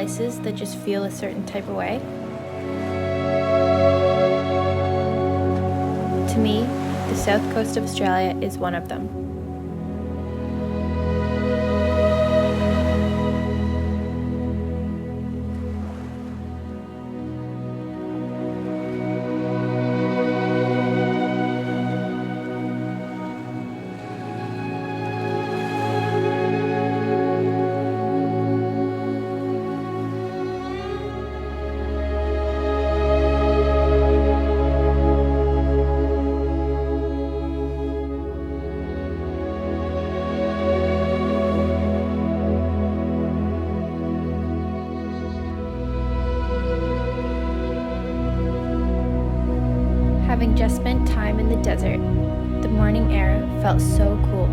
places that just feel a certain type of way? To me, the south coast of Australia is one of them. Having just spent time in the desert, the morning air felt so cool.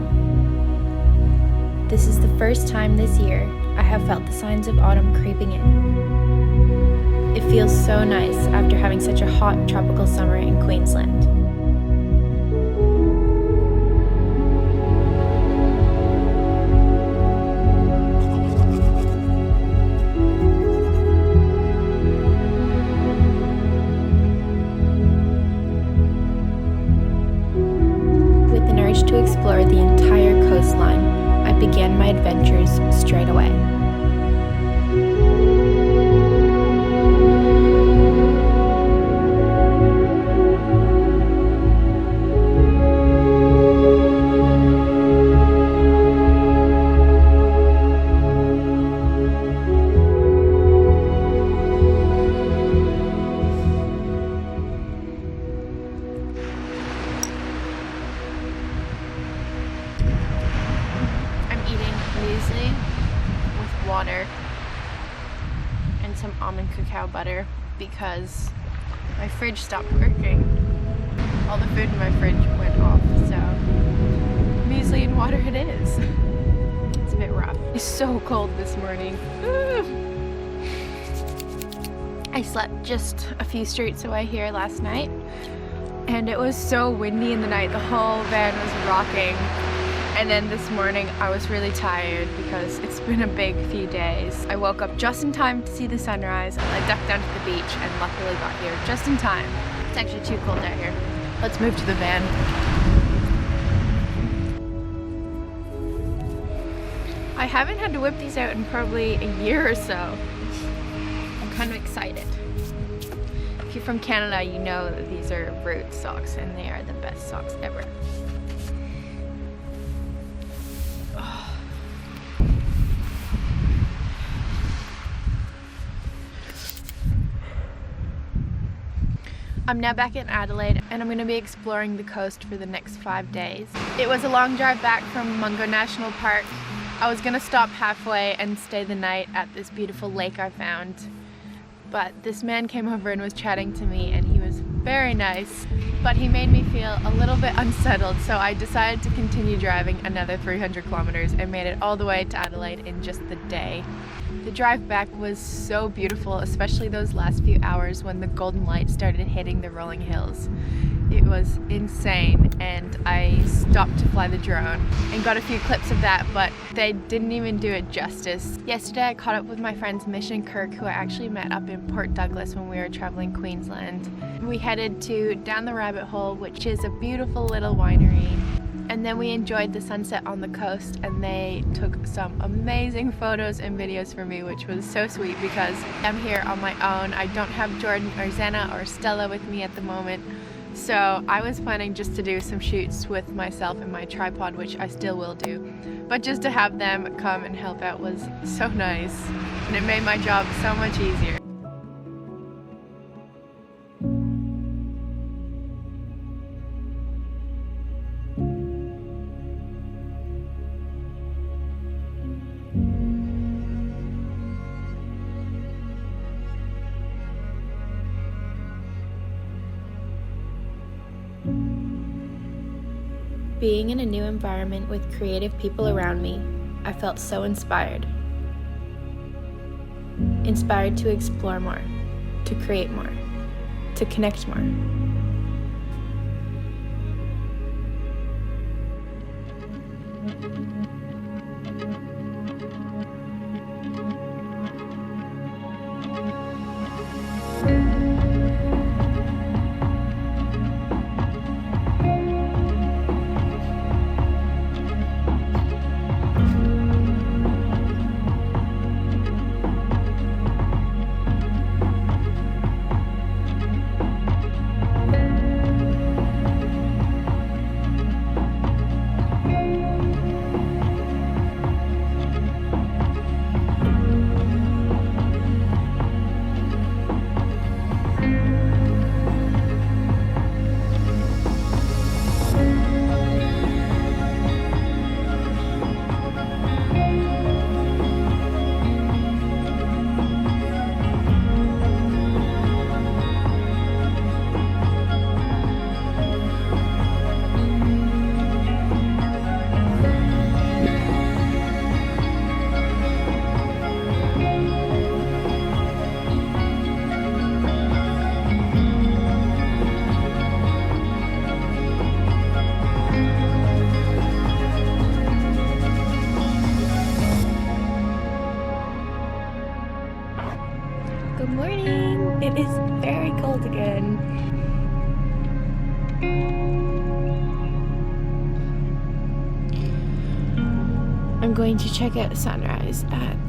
This is the first time this year I have felt the signs of autumn creeping in. It feels so nice after having such a hot tropical summer in Queensland. To explore the entire coastline, I began my adventures straight away. Water and some almond cacao butter because my fridge stopped working. All the food in my fridge went off, so muesli and water it is. It's a bit rough. It's so cold this morning. I slept just a few streets away here last night and it was so windy in the night. The whole van was rocking. And then this morning I was really tired because it's been a big few days. I woke up just in time to see the sunrise. I ducked down to the beach and luckily got here just in time. It's actually too cold out here. Let's move to the van. I haven't had to whip these out in probably a year or so. I'm kind of excited. If you're from Canada, you know that these are Root socks and they are the best socks ever. I'm now back in Adelaide and I'm going to be exploring the coast for the next 5 days. It was a long drive back from Mungo National Park. I was going to stop halfway and stay the night at this beautiful lake I found. But this man came over and was chatting to me and he was very nice. But he made me feel a little bit unsettled, so I decided to continue driving another 300 kilometers and made it all the way to Adelaide in just the day. The drive back was so beautiful, especially those last few hours when the golden light started hitting the rolling hills. It was insane, and I stopped to fly the drone and got a few clips of that, but they didn't even do it justice. Yesterday I caught up with my friends Mish and Kirk, who I actually met up in Port Douglas when we were traveling Queensland. We headed to Down the Rabbit Hole, which is a beautiful little winery. And then we enjoyed the sunset on the coast and they took some amazing photos and videos for me, which was so sweet because I'm here on my own. I don't have Jordan or Zena or Stella with me at the moment. So I was planning just to do some shoots with myself and my tripod, which I still will do. But just to have them come and help out was so nice. And it made my job so much easier. Being in a new environment with creative people around me, I felt so inspired. Inspired to explore more, to create more, to connect more. Good morning! It is very cold again. I'm going to check out sunrise at...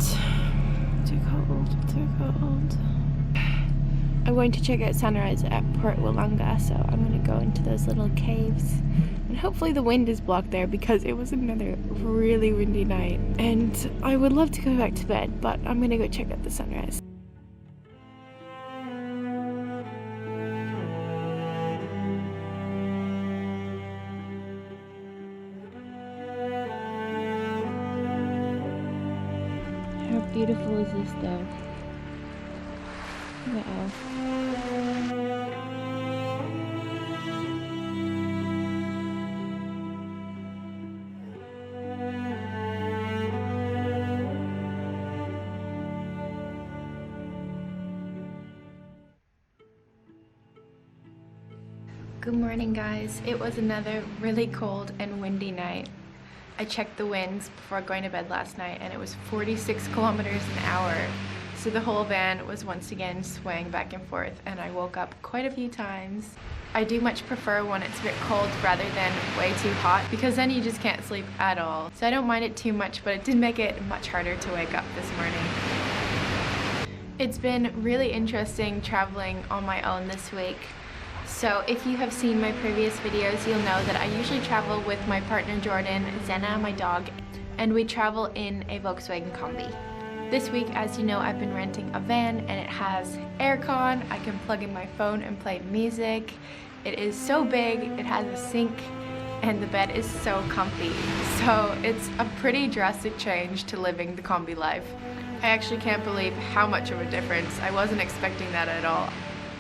I'm going to check out sunrise at Port Willunga, so I'm going to go into those little caves. And hopefully the wind is blocked there because it was another really windy night. And I would love to go back to bed, but I'm going to go check out the sunrise. How beautiful is this though? Uh-oh. Good morning, guys. It was another really cold and windy night. I checked the winds before going to bed last night and it was 46 kilometers an hour. So the whole van was once again swaying back and forth and I woke up quite a few times. I do much prefer when it's a bit cold rather than way too hot because then you just can't sleep at all. So I don't mind it too much, but it did make it much harder to wake up this morning. It's been really interesting traveling on my own this week. So if you have seen my previous videos, you'll know that I usually travel with my partner Jordan, Zena, my dog, and we travel in a Volkswagen Combi. This week, as you know, I've been renting a van and it has aircon. I can plug in my phone and play music. It is so big, it has a sink, and the bed is so comfy. So it's a pretty drastic change to living the combi life. I actually can't believe how much of a difference. I wasn't expecting that at all.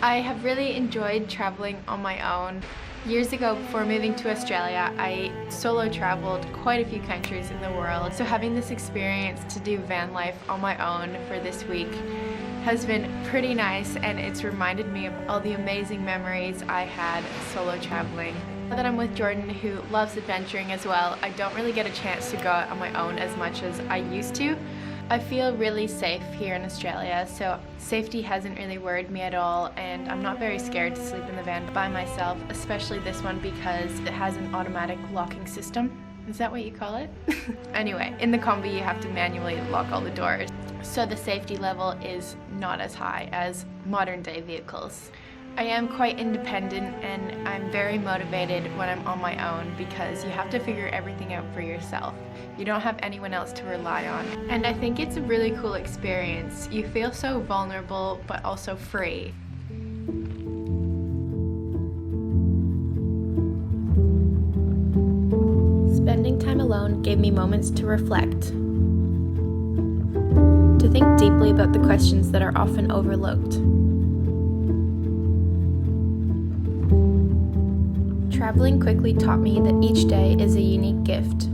I have really enjoyed traveling on my own. Years ago, before moving to Australia, I solo traveled quite a few countries in the world. So having this experience to do van life on my own for this week has been pretty nice, and it's reminded me of all the amazing memories I had solo traveling. Now that I'm with Jordan, who loves adventuring as well, I don't really get a chance to go out on my own as much as I used to. I feel really safe here in Australia, so safety hasn't really worried me at all, and I'm not very scared to sleep in the van by myself, especially this one because it has an automatic locking system. Is that what you call it? Anyway, in the combi you have to manually lock all the doors, so the safety level is not as high as modern day vehicles. I am quite independent and I'm very motivated when I'm on my own because you have to figure everything out for yourself. You don't have anyone else to rely on. And I think it's a really cool experience. You feel so vulnerable but also free. Spending time alone gave me moments to reflect, to think deeply about the questions that are often overlooked. Traveling quickly taught me that each day is a unique gift.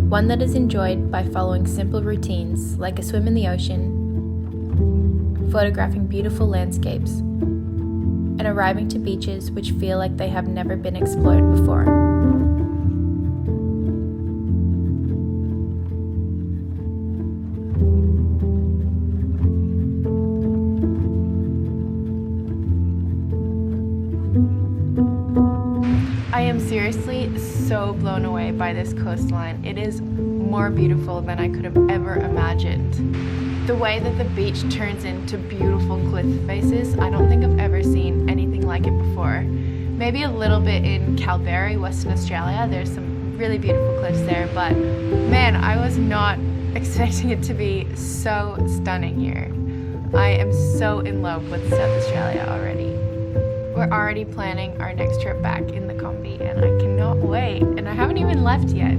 One that is enjoyed by following simple routines like a swim in the ocean, photographing beautiful landscapes, and arriving to beaches which feel like they have never been explored before. seriously so blown away by this coastline. It is more beautiful than I could have ever imagined. The way that the beach turns into beautiful cliff faces, I don't think I've ever seen anything like it before. Maybe a little bit in Calgary, Western Australia. There's some really beautiful cliffs there, but man, I was not expecting it to be so stunning here. I am so in love with South Australia already. We're already planning our next trip back in the Combi and I cannot wait, and I haven't even left yet.